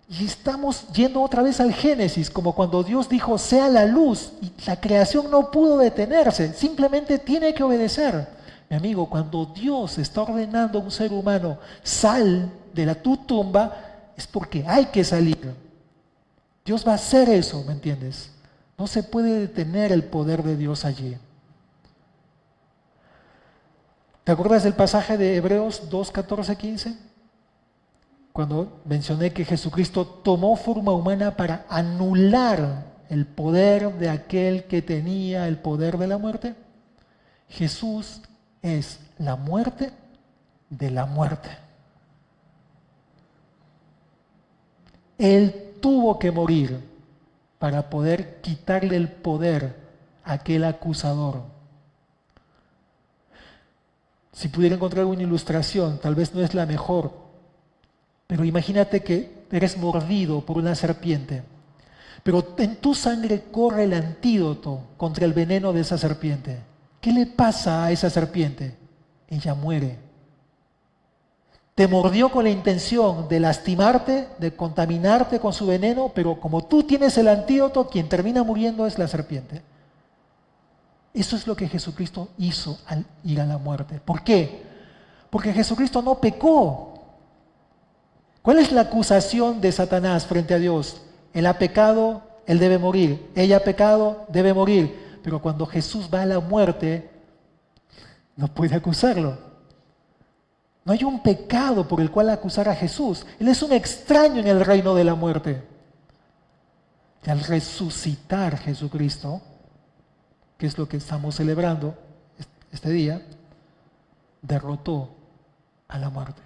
Y estamos yendo otra vez al Génesis, como cuando Dios dijo, sea la luz, y la creación no pudo detenerse, simplemente tiene que obedecer. Mi amigo, cuando Dios está ordenando a un ser humano, sal de tu tumba, es porque hay que salir. Dios va a hacer eso, ¿me entiendes? No se puede detener el poder de Dios allí. ¿Te acuerdas del pasaje de Hebreos 2, 14, 15? Cuando mencioné que Jesucristo tomó forma humana para anular el poder de aquel que tenía el poder de la muerte. Jesús es la muerte de la muerte. Él tuvo que morir para poder quitarle el poder a aquel acusador. Si pudiera encontrar una ilustración, tal vez no es la mejor, pero imagínate que eres mordido por una serpiente, pero en tu sangre corre el antídoto contra el veneno de esa serpiente. ¿Qué le pasa a esa serpiente? Ella muere. Te mordió con la intención de lastimarte, de contaminarte con su veneno, pero como tú tienes el antídoto, quien termina muriendo es la serpiente. Eso es lo que Jesucristo hizo al ir a la muerte. ¿Por qué? Porque Jesucristo no pecó. ¿Cuál es la acusación de Satanás frente a Dios? Él ha pecado, él debe morir. Ella ha pecado, debe morir. Pero cuando Jesús va a la muerte, no puede acusarlo. No hay un pecado por el cual acusar a Jesús. Él es un extraño en el reino de la muerte. Y al resucitar Jesucristo, que es lo que estamos celebrando este día, derrotó a la muerte.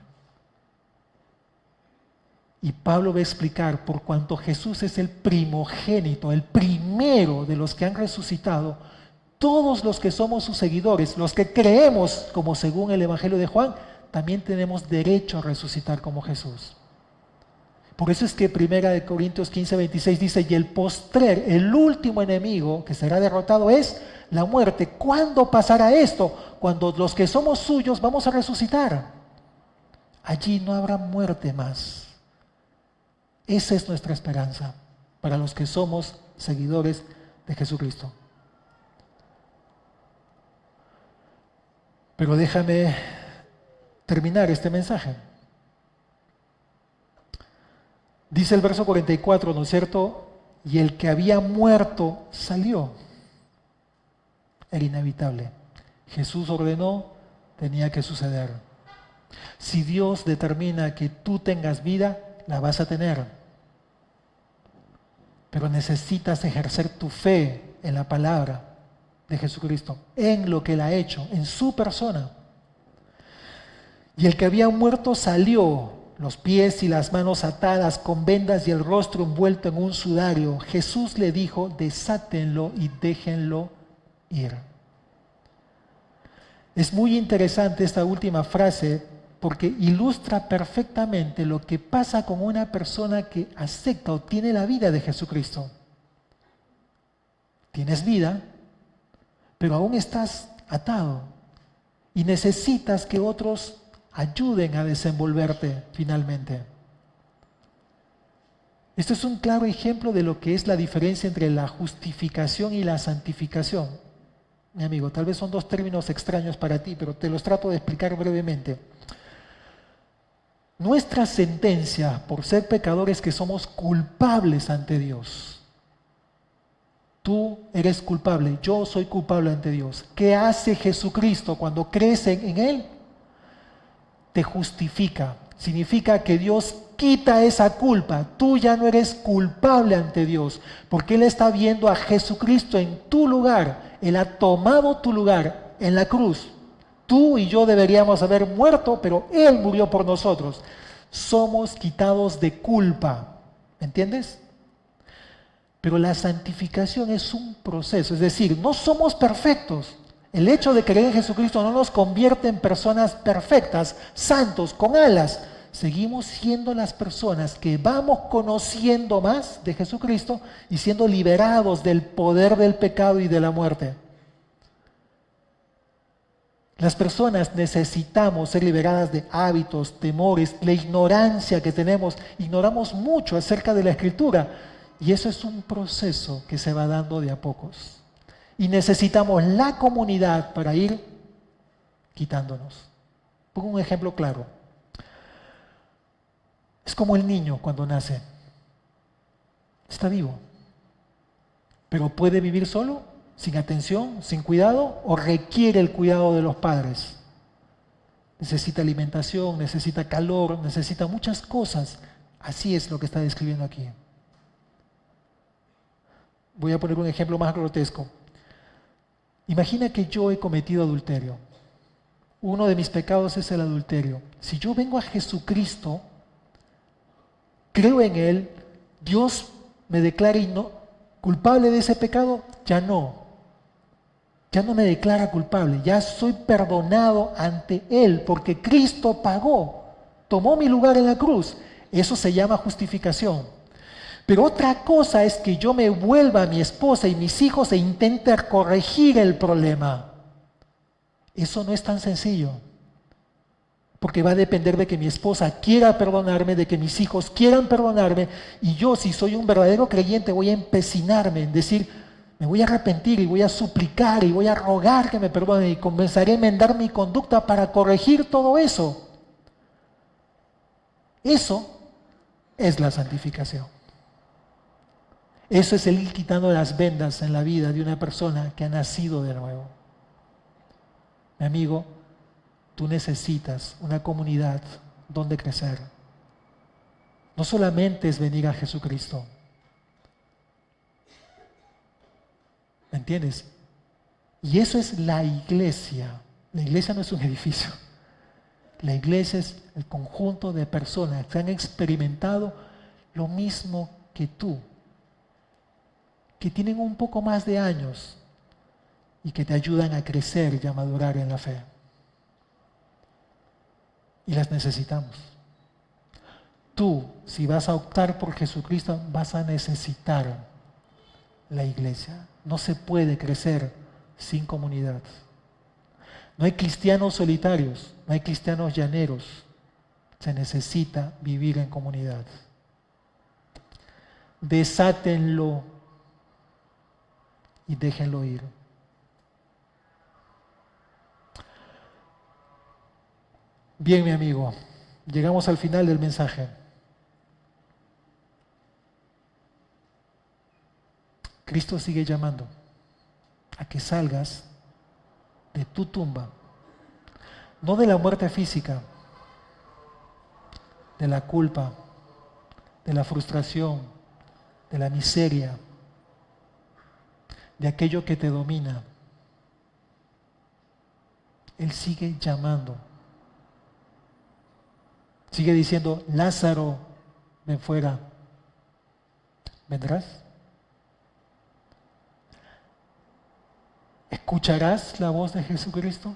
Y Pablo va a explicar, por cuanto Jesús es el primogénito, el primero de los que han resucitado, todos los que somos sus seguidores, los que creemos como según el Evangelio de Juan, también tenemos derecho a resucitar como Jesús. Por eso es que 1 Corintios 15, 26 dice, y el postrer, el último enemigo que será derrotado es la muerte. ¿Cuándo pasará esto? Cuando los que somos suyos vamos a resucitar. Allí no habrá muerte más. Esa es nuestra esperanza para los que somos seguidores de Jesucristo. Pero déjame terminar este mensaje. Dice el verso 44, ¿no es cierto? Y el que había muerto salió. Era inevitable. Jesús ordenó, tenía que suceder. Si Dios determina que tú tengas vida, la vas a tener. Pero necesitas ejercer tu fe en la palabra de Jesucristo, en lo que Él ha hecho, en su persona. Y el que había muerto salió, los pies y las manos atadas con vendas y el rostro envuelto en un sudario. Jesús le dijo, desátenlo y déjenlo ir. Es muy interesante esta última frase porque ilustra perfectamente lo que pasa con una persona que acepta o tiene la vida de Jesucristo. Tienes vida, pero aún estás atado y necesitas que otros ayuden a desenvolverte finalmente. Este es un claro ejemplo de lo que es la diferencia entre la justificación y la santificación. Mi amigo, tal vez son dos términos extraños para ti, pero te los trato de explicar brevemente. Nuestra sentencia por ser pecadores que somos culpables ante Dios. Tú eres culpable, yo soy culpable ante Dios. ¿Qué hace Jesucristo cuando crees en Él? Te justifica. Significa que Dios quita esa culpa. Tú ya no eres culpable ante Dios, porque Él está viendo a Jesucristo en tu lugar. Él ha tomado tu lugar en la cruz. Tú y yo deberíamos haber muerto, pero Él murió por nosotros. Somos quitados de culpa. ¿Me entiendes? Pero la santificación es un proceso. Es decir, no somos perfectos. El hecho de creer en Jesucristo no nos convierte en personas perfectas, santos, con alas. Seguimos siendo las personas que vamos conociendo más de Jesucristo y siendo liberados del poder del pecado y de la muerte. Las personas necesitamos ser liberadas de hábitos, temores, la ignorancia que tenemos. Ignoramos mucho acerca de la Escritura y eso es un proceso que se va dando de a pocos. Y necesitamos la comunidad para ir quitándonos. Pongo un ejemplo claro. Es como el niño cuando nace. Está vivo, pero puede vivir solo, sin atención, sin cuidado, o requiere el cuidado de los padres. Necesita alimentación, necesita calor, necesita muchas cosas. Así es lo que está describiendo aquí. Voy a poner un ejemplo más grotesco. Imagina que yo he cometido adulterio. Uno de mis pecados es el adulterio. Si yo vengo a Jesucristo, creo en Él, Dios me declara culpable de ese pecado, ya no me declara culpable, ya soy perdonado ante Él, porque Cristo pagó, tomó mi lugar en la cruz. Eso se llama justificación. Pero otra cosa es que yo me vuelva a mi esposa y mis hijos e intente corregir el problema. Eso no es tan sencillo, porque va a depender de que mi esposa quiera perdonarme, de que mis hijos quieran perdonarme, y yo, si soy un verdadero creyente, voy a empecinarme en decir, me voy a arrepentir y voy a suplicar y voy a rogar que me perdonen y comenzaré a enmendar mi conducta para corregir todo eso. Eso es la santificación. Eso es el ir quitando las vendas en la vida de una persona que ha nacido de nuevo. Mi amigo, tú necesitas una comunidad donde crecer. No solamente es venir a Jesucristo. ¿Me entiendes? Y eso es la iglesia. La iglesia no es un edificio. La iglesia es el conjunto de personas que han experimentado lo mismo que tú, que tienen un poco más de años y que te ayudan a crecer y a madurar en la fe. Y las necesitamos. Tú, si vas a optar por Jesucristo, vas a necesitar la iglesia. No se puede crecer sin comunidad. No hay cristianos solitarios, no hay cristianos llaneros. Se necesita vivir en comunidad. Desátenlo y déjenlo ir. Bien, mi amigo, llegamos al final del mensaje. Cristo sigue llamando a que salgas de tu tumba, no de la muerte física, de la culpa, de la frustración, de la miseria, de aquello que te domina. Él sigue llamando. Sigue diciendo, Lázaro, ven fuera. ¿Vendrás? ¿Escucharás la voz de Jesucristo?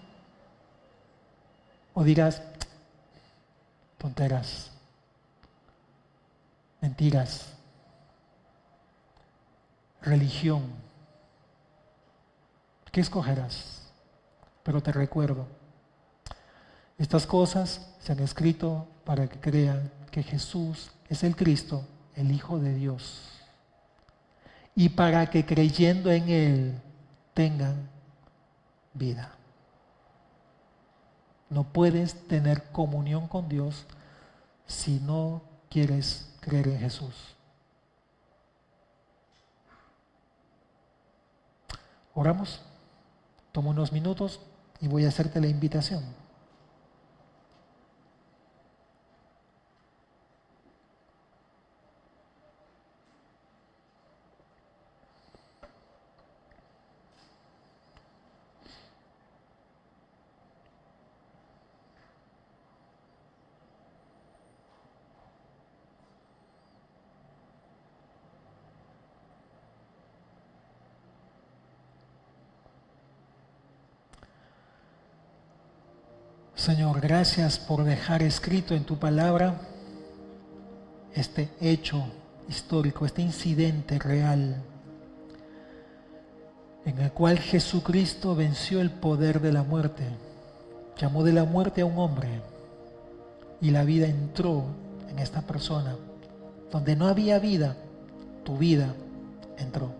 ¿O dirás, tonteras, mentiras, religión? ¿Qué escogerás? Pero te recuerdo, estas cosas se han escrito para que crean que Jesús es el Cristo, el Hijo de Dios, y para que creyendo en Él tengan vida. No puedes tener comunión con Dios si no quieres creer en Jesús. Oramos. Toma unos minutos y voy a hacerte la invitación. Señor, gracias por dejar escrito en tu palabra este hecho histórico, este incidente real, en el cual Jesucristo venció el poder de la muerte llamó de la muerte a un hombre y la vida entró en esta persona. Donde no había vida, tu vida entró.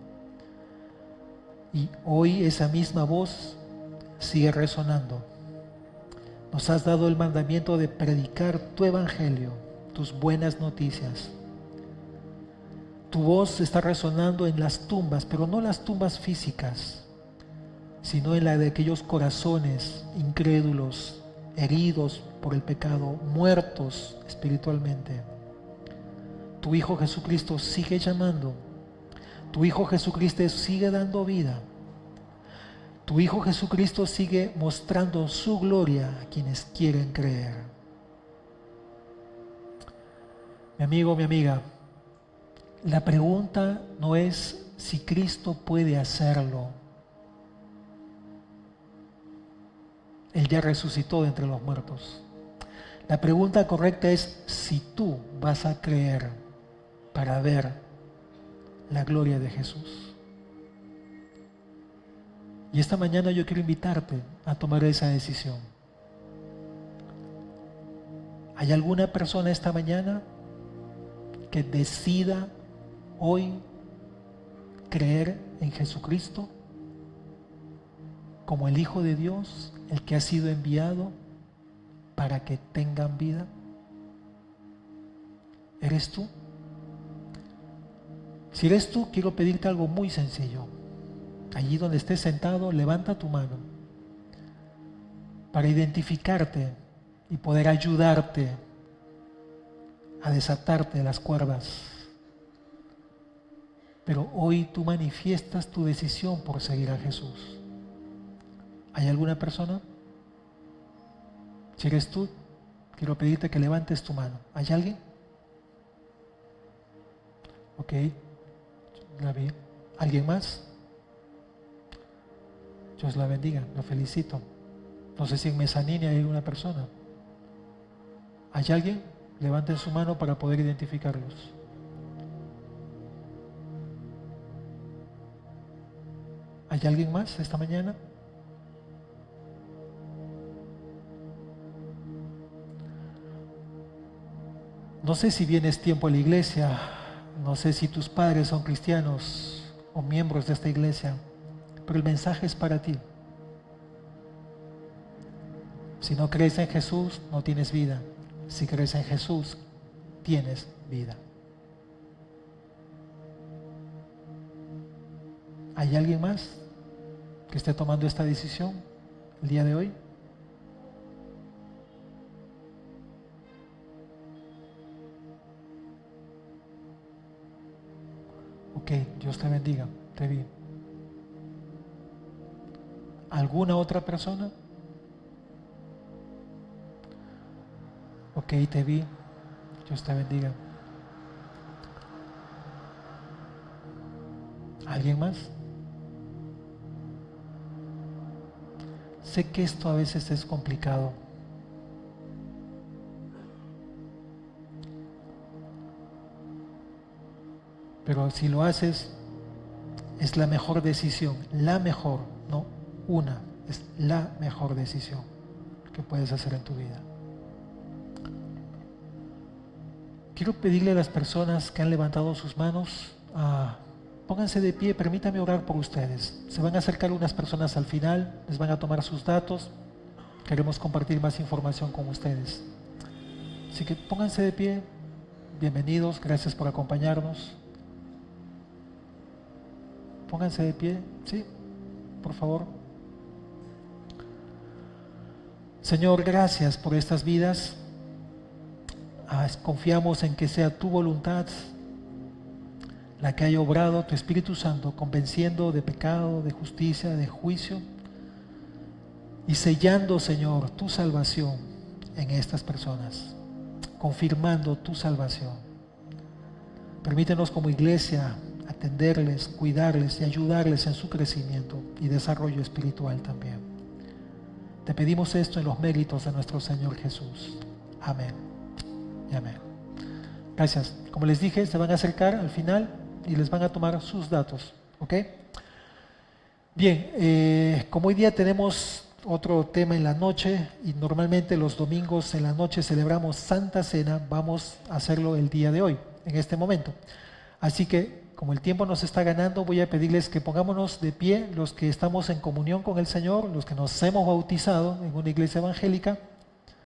Y hoy esa misma voz sigue resonando. Nos has dado el mandamiento de predicar tu evangelio, tus buenas noticias. Tu voz está resonando en las tumbas, pero no las tumbas físicas, sino en la de aquellos corazones incrédulos, heridos por el pecado, muertos espiritualmente. Tu Hijo Jesucristo sigue llamando. Tu Hijo Jesucristo sigue dando vida. Tu Hijo Jesucristo sigue mostrando su gloria a quienes quieren creer. Mi amigo, mi amiga, la pregunta no es si Cristo puede hacerlo. Él ya resucitó de entre los muertos. La pregunta correcta es si tú vas a creer para ver la gloria de Jesús. Y esta mañana yo quiero invitarte a tomar esa decisión. ¿Hay alguna persona esta mañana que decida hoy creer en Jesucristo como el Hijo de Dios, el que ha sido enviado para que tengan vida? ¿Eres tú? Si eres tú, quiero pedirte algo muy sencillo. Allí donde estés sentado, levanta tu mano para identificarte y poder ayudarte a desatarte de las cuerdas. Pero hoy tú manifiestas tu decisión por seguir a Jesús. ¿Hay alguna persona? Si eres tú, quiero pedirte que levantes tu mano. ¿Hay alguien? Ok, la vi. ¿Alguien más? Dios la bendiga, lo felicito. No sé si en Mezzanine hay una persona. ¿Hay alguien? Levanten su mano para poder identificarlos. ¿Hay alguien más esta mañana? No sé si vienes tiempo a la iglesia, no sé si tus padres son cristianos o miembros de esta iglesia, pero el mensaje es para ti. Si no crees en Jesús, no tienes vida. Si crees en Jesús, tienes vida. ¿Hay alguien más que esté tomando esta decisión el día de hoy? Ok, Dios te bendiga, te vi. ¿Alguna otra persona? Ok, te vi. Dios te bendiga. ¿Alguien más? Sé que esto a veces es complicado. Pero si lo haces, es la mejor decisión. La mejor, no una. Es la mejor decisión que puedes hacer en tu vida. Quiero pedirle a las personas que han levantado sus manos, pónganse de pie, permítame orar por ustedes. Se van a acercar unas personas al final, les van a tomar sus datos. Queremos compartir más información con ustedes. Así que pónganse de pie, bienvenidos, gracias por acompañarnos. Pónganse de pie, sí, por favor. Señor, gracias por estas vidas. Confiamos en que sea tu voluntad la que haya obrado, tu Espíritu Santo, convenciendo de pecado, de justicia, de juicio y sellando, Señor, tu salvación en estas personas, confirmando tu salvación. Permítenos como iglesia atenderles, cuidarles y ayudarles en su crecimiento y desarrollo espiritual también. Te pedimos esto en los méritos de nuestro Señor Jesús. Amén y amén. Gracias. Como les dije, se van a acercar al final y les van a tomar sus datos. ¿Ok? Bien, como hoy día tenemos otro tema en la noche y normalmente los domingos en la noche celebramos Santa Cena. Vamos a hacerlo el día de hoy, en este momento. Así que, como el tiempo nos está ganando, voy a pedirles que pongámonos de pie los que estamos en comunión con el Señor, los que nos hemos bautizado en una iglesia evangélica.